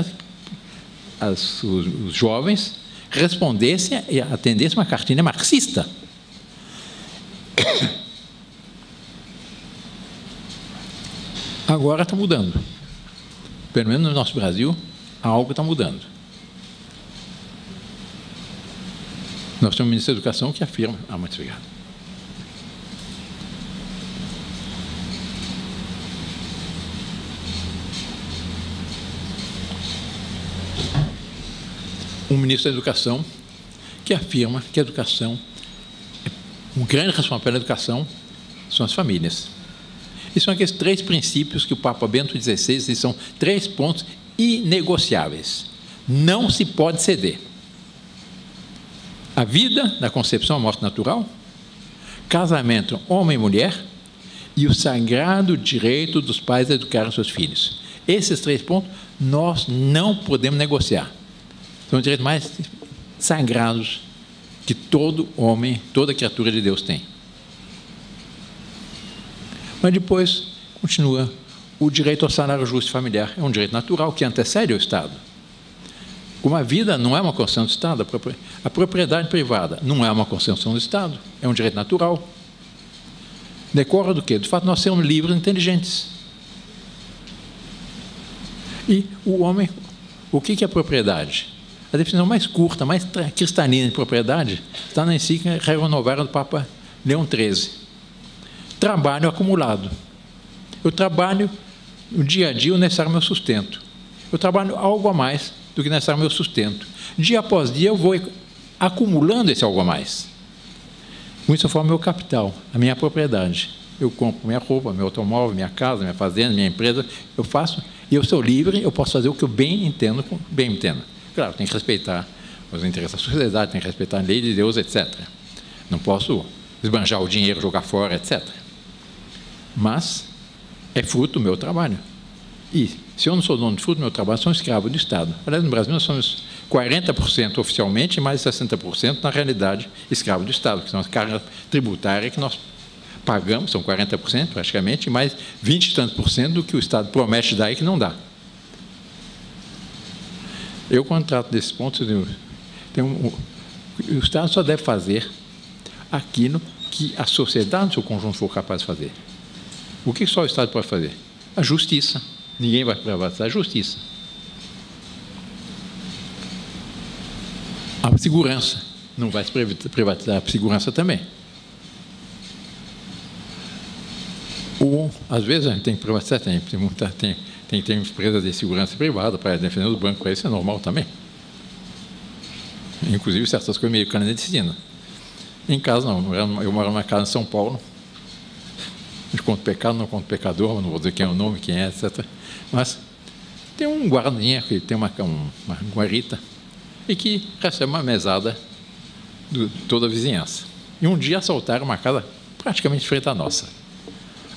os jovens respondessem e atendessem uma cartilha marxista. Agora está mudando. Pelo menos no nosso Brasil, algo está mudando. Nós temos um Ministério da Educação que afirma... muito obrigado. Um ministro da Educação que afirma que a educação, o grande responsável pela educação são as famílias. E são aqueles 3 princípios que o Papa Bento XVI diz, são 3 pontos inegociáveis. Não se pode ceder. A vida, da concepção à morte natural, casamento homem e mulher e o sagrado direito dos pais a educar os seus filhos. Esses 3 pontos nós não podemos negociar. São os direitos mais sagrados que todo homem, toda criatura de Deus tem. Mas depois, continua, o direito ao salário justo e familiar. É um direito natural que antecede o Estado. Como a vida não é uma concessão do Estado, a propriedade privada não é uma concessão do Estado, é um direito natural. Decorre do quê? Do fato de nós sermos livres e inteligentes. E o homem, o que é propriedade? A definição mais curta, mais cristalina de propriedade está na encíclica Renovaram do Papa Leão XIII. Trabalho acumulado. Eu trabalho no dia a dia o necessário ao meu sustento. Eu trabalho algo a mais do que necessário ao meu sustento. Dia após dia eu vou acumulando esse algo a mais. Com isso eu formo meu capital, a minha propriedade. Eu compro minha roupa, meu automóvel, minha casa, minha fazenda, minha empresa. Eu faço, e eu sou livre, eu posso fazer o que eu bem entendo. Claro, tem que respeitar os interesses da sociedade, tem que respeitar a lei de Deus, etc. Não posso esbanjar o dinheiro, jogar fora, etc. Mas é fruto do meu trabalho. E, se eu não sou dono de fruto do meu trabalho, sou um escravo do Estado. Aliás, no Brasil, nós somos 40% oficialmente e mais 60% na realidade escravo do Estado, que são as cargas tributárias que nós pagamos, são 40% praticamente, e mais 20 e tantos por cento do que o Estado promete dar e que não dá. Eu, quando trato desses pontos, o Estado só deve fazer aquilo que a sociedade, no seu conjunto, for capaz de fazer. O que só o Estado pode fazer? A justiça, Ninguém vai privatizar a justiça. A segurança. Não vai se privatizar a segurança também. Ou, às vezes, a gente tem que privatizar, tem que ter empresa de segurança privada para defender os bancos, isso é normal também. Inclusive, certas coisas meio clandestinas. Em casa, não. Eu moro numa casa em São Paulo. Não conto pecado, não conto pecador, não vou dizer quem é o nome, quem é, etc. Mas tem um guardinha que tem uma guarita e que recebe uma mesada de toda a vizinhança. E um dia assaltaram uma casa praticamente frente à nossa.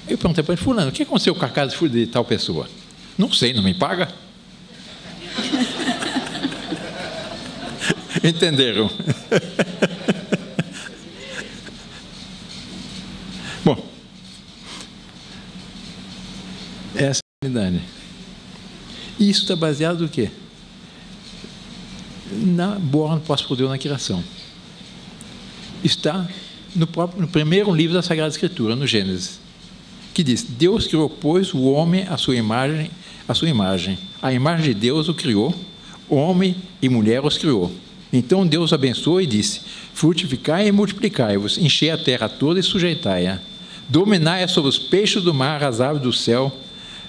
Eu perguntei para ele: fulano, o que aconteceu com a casa de tal pessoa? Não sei, não me paga. Entenderam? Bom, essa é a realidade. Isso está baseado no quê? Na boa posse por Deus na criação. Está no primeiro livro da Sagrada Escritura, no Gênesis, que diz: Deus criou, pois, o homem à sua imagem. A imagem de Deus o criou, homem e mulher os criou. Então Deus abençoou e disse: frutificai e multiplicai-vos, enchei a terra toda e sujeitai-a. Dominai sobre os peixes do mar, as aves do céu,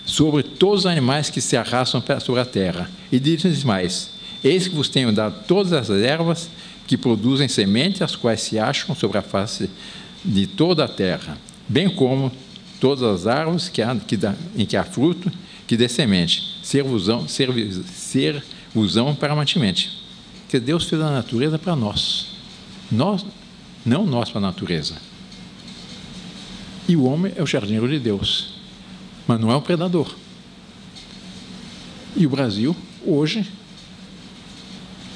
sobre todos os animais que se arrastam sobre a terra. E diz mais: eis que vos tenho dado todas as ervas que produzem semente, as quais se acham sobre a face de toda a terra, bem como todas as árvores em que há fruto, que dê semente, ser-vos-ão para mantimento. Porque Deus fez a natureza para nós, não nós para a natureza. E o homem é o jardineiro de Deus, mas não é um predador. E o Brasil, hoje,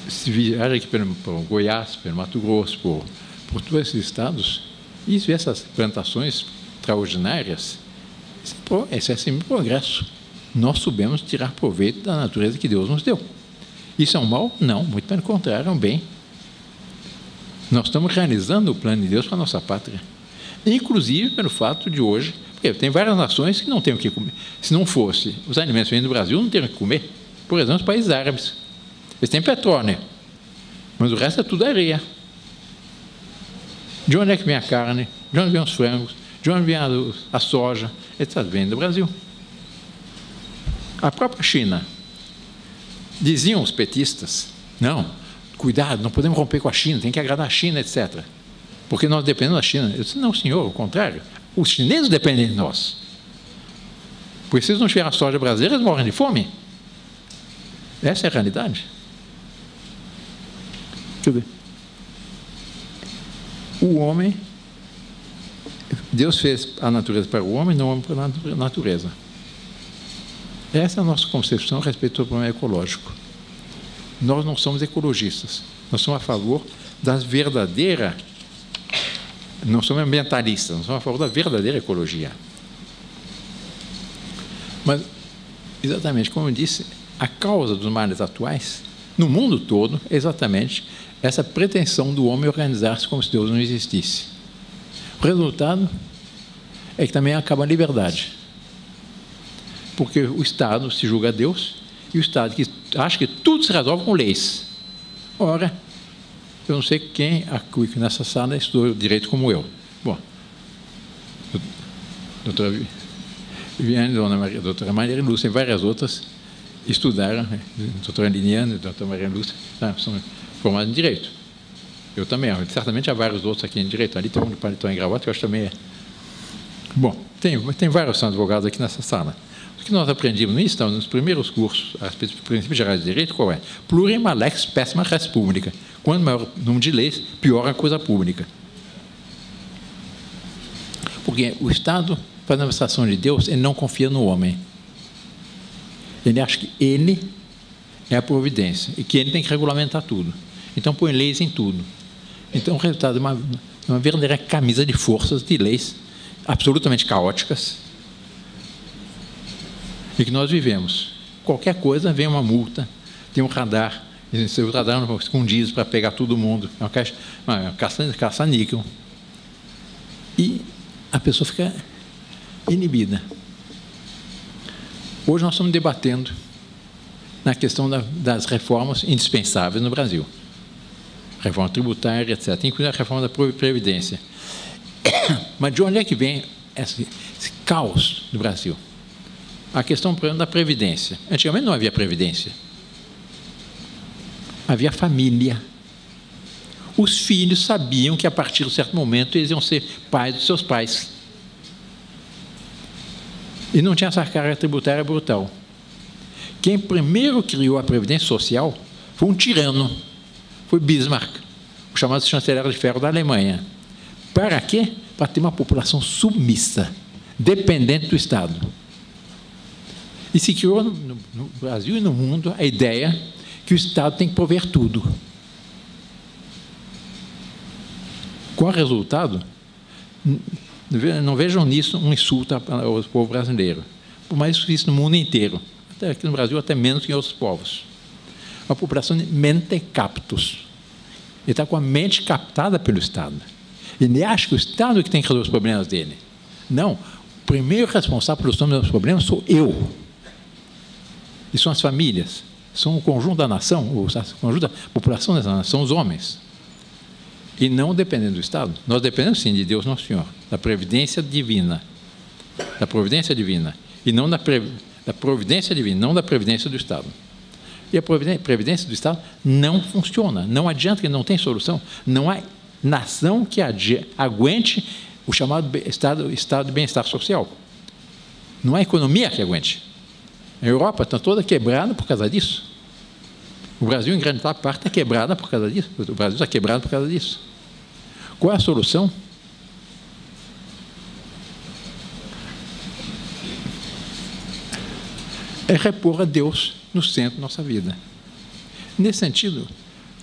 se viaja aqui pelo Goiás, pelo Mato Grosso, por todos esses estados, e vê essas plantações extraordinárias, esse é sempre progresso. Nós soubemos tirar proveito da natureza que Deus nos deu. Isso é um mal? Não, muito pelo contrário, é um bem. Nós estamos realizando o plano de Deus para a nossa pátria. Inclusive pelo fato de hoje, porque tem várias nações que não têm o que comer. Se não fosse os alimentos que vêm do Brasil, não teriam o que comer. Por exemplo, os países árabes. Eles têm petróleo, mas o resto é tudo areia. De onde é que vem a carne? De onde vem os frangos? De onde vem a soja? Etc. Vem do Brasil. A própria China. Diziam os petistas: não, cuidado, não podemos romper com a China, tem que agradar a China, etc. Porque nós dependemos da China. Eu disse: não, senhor, ao contrário. Os chineses dependem de nós. Porque se eles não tiverem a soja brasileira, eles morrem de fome. Essa é a realidade. Deixa eu ver. O homem, Deus fez a natureza para o homem, não o homem para a natureza. Essa é a nossa concepção a respeito do problema ecológico. Nós não somos ecologistas, nós somos a favor das verdadeiras, não somos ambientalistas, nós somos a favor da verdadeira ecologia. Mas, exatamente como eu disse, a causa dos males atuais, no mundo todo, é exatamente essa pretensão do homem organizar-se como se Deus não existisse. O resultado é que também acaba a liberdade. Porque o Estado se julga Deus e o Estado que acha que tudo se resolve com leis. Ora, eu não sei quem aqui nessa sala estudou direito como eu. Bom, doutora Viviane, doutora Maria Lúcia e várias outras estudaram, doutora Liniane, doutora Maria Lúcia, são formados em direito. Eu também, certamente há vários outros aqui em direito. Ali tem um de paletó em gravata, que eu acho também é. Bom, tem vários são advogados aqui nessa sala. O que nós aprendemos nisso, então, nos primeiros cursos a respeito dos princípios gerais de direito, qual é? Plurem lex pessima res publica. Quanto maior o número de leis, pior a coisa pública. Porque o Estado, para a administração de Deus, ele não confia no homem. Ele acha que ele é a providência e que ele tem que regulamentar tudo. Então, põe leis em tudo. Então, o resultado é uma verdadeira camisa de forças de leis absolutamente caóticas e que nós vivemos. Qualquer coisa, vem uma multa, tem um radar, o radar não escondido para pegar todo mundo, é uma caça-níquel. E a pessoa fica inibida. Hoje nós estamos debatendo na questão das reformas indispensáveis no Brasil. Reforma tributária, etc., inclusive a reforma da Previdência. Mas de onde é que vem esse caos do Brasil? A questão, por exemplo, da Previdência. Antigamente não havia Previdência. Havia família. Os filhos sabiam que, a partir de um certo momento, eles iam ser pais dos seus pais. E não tinha essa carga tributária brutal. Quem primeiro criou a Previdência Social foi um tirano. Foi Bismarck, o chamado chanceler de ferro da Alemanha. Para quê? Para ter uma população submissa, dependente do Estado. E se criou no Brasil e no mundo a ideia que o Estado tem que prover tudo. Qual é o resultado? Não vejam nisso um insulto ao povo brasileiro. Por mais isso no mundo inteiro. Até aqui no Brasil, até menos que em outros povos. A população mentecaptus. Ele está com a mente captada pelo Estado. Ele acha que o Estado é que tem que resolver os problemas dele. Não. O primeiro responsável pelos meus problemas sou eu. E são as famílias. São o conjunto da nação, o conjunto da população dessa nação, são os homens. E não dependendo do Estado. Nós dependemos, sim, de Deus Nosso Senhor, da previdência divina. Da providência divina. E não da providência divina, não da previdência do Estado. E a previdência do Estado não funciona. Não adianta, que não tem solução. Não há nação que aguente o chamado estado de bem-estar social. Não há economia que aguente. A Europa está toda quebrada por causa disso. O Brasil, em grande parte, está quebrada por causa disso. O Brasil está quebrado por causa disso. Qual é a solução? É repor a Deus no centro da nossa vida. Nesse sentido,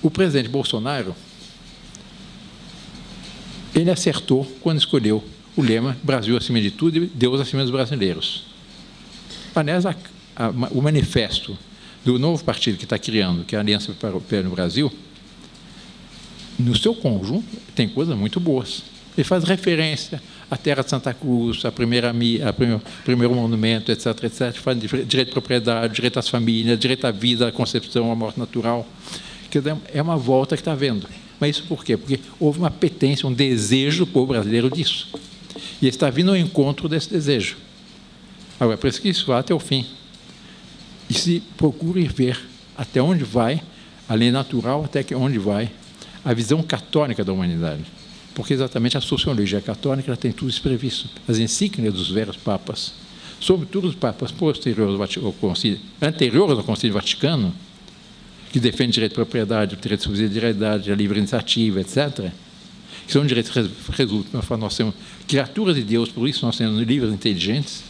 o presidente Bolsonaro, ele acertou quando escolheu o lema Brasil acima de tudo e Deus acima dos brasileiros. Aliás, o manifesto do novo partido que está criando, que é a Aliança pelo Brasil, no seu conjunto, tem coisas muito boas. Ele faz referência à terra de Santa Cruz, a primeiro monumento, etc., etc., faz direito à propriedade, direito às famílias, direito à vida, à concepção, à morte natural. Quer dizer, é uma volta que está havendo. Mas isso por quê? Porque houve uma apetência, um desejo do povo brasileiro disso. E está vindo ao encontro desse desejo. Agora, para que isso vá até o fim. E se procure ver até onde vai a lei natural, até onde vai a visão católica da humanidade. Porque exatamente a sociologia católica ela tem tudo isso previsto. As encíclicas dos velhos papas, sobretudo os papas anteriores ao Concílio Vaticano, que defendem direito de propriedade, direito de subsidiariedade, a livre iniciativa, etc., que são direitos que resultam, nós somos criaturas de Deus, por isso nós somos livres e inteligentes.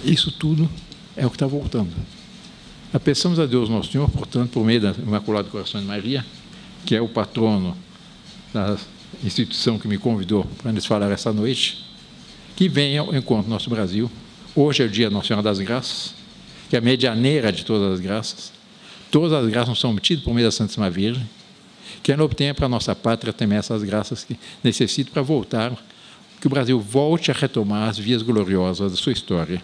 Isso tudo é o que está voltando. Apeçamos a Deus Nosso Senhor, portanto, por meio do Imaculado Coração de Maria, que é o patrono da instituição que me convidou para nos falar essa noite, que venha ao encontro do nosso Brasil. Hoje é o dia da Nossa Senhora das Graças, que é a medianeira de todas as graças. Todas as graças nos são obtidas por meio da Santíssima Virgem, que ela obtenha para a nossa pátria também essas graças que necessita para voltar, que o Brasil volte a retomar as vias gloriosas da sua história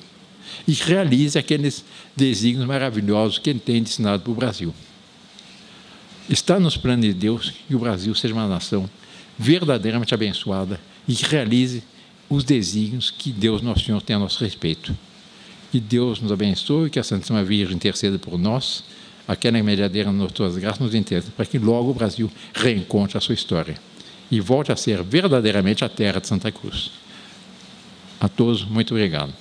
e realize aqueles desígnios maravilhosos que ele tem ensinado para o Brasil. Está nos planos de Deus que o Brasil seja uma nação verdadeiramente abençoada e que realize os desígnios que Deus Nosso Senhor tem a nosso respeito. Que Deus nos abençoe, que a Santíssima Virgem interceda por nós, aquela medianeira nas suas graças nos interceda, para que logo o Brasil reencontre a sua história e volte a ser verdadeiramente a terra de Santa Cruz. A todos, muito obrigado.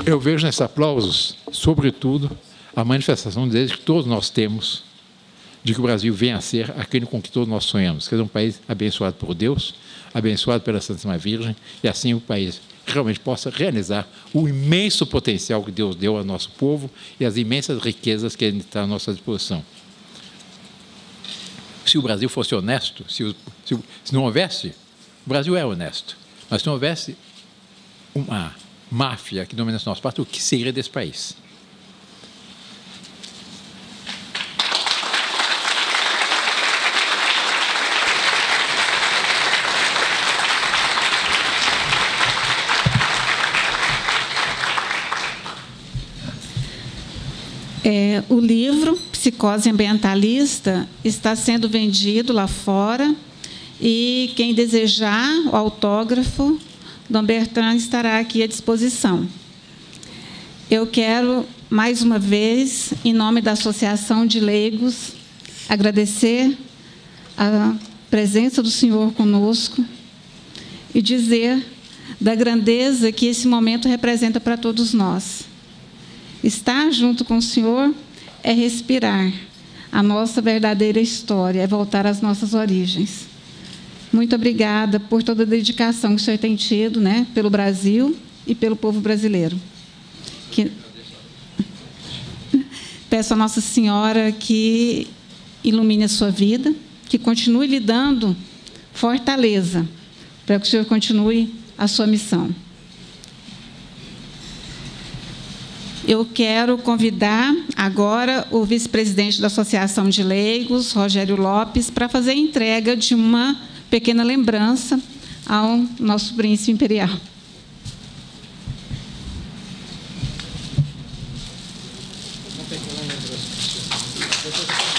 Eu vejo nesses aplausos, sobretudo, a manifestação de desejo que todos nós temos de que o Brasil venha a ser aquele com que todos nós sonhamos, que é um país abençoado por Deus, abençoado pela Santíssima Virgem, e assim o país realmente possa realizar o imenso potencial que Deus deu ao nosso povo e as imensas riquezas que Ele está à nossa disposição. se o Brasil fosse honesto, se não houvesse, o Brasil é honesto, mas se não houvesse uma máfia que domina esse nosso país, o que seria desse país? O livro Psicose Ambientalista está sendo vendido lá fora e quem desejar o autógrafo, Dom Bertrand estará aqui à disposição. Eu quero, mais uma vez, em nome da Associação de Leigos, agradecer a presença do senhor conosco e dizer da grandeza que esse momento representa para todos nós. Estar junto com o senhor é respirar a nossa verdadeira história, é voltar às nossas origens. Muito obrigada por toda a dedicação que o senhor tem tido, né, pelo Brasil e pelo povo brasileiro. Peço a Nossa Senhora que ilumine a sua vida, que continue lhe dando fortaleza para que o senhor continue a sua missão. Eu quero convidar agora o vice-presidente da Associação de Leigos, Rogério Lopes, para fazer a entrega de uma pequena lembrança ao nosso príncipe imperial. Uma pequena lembrança.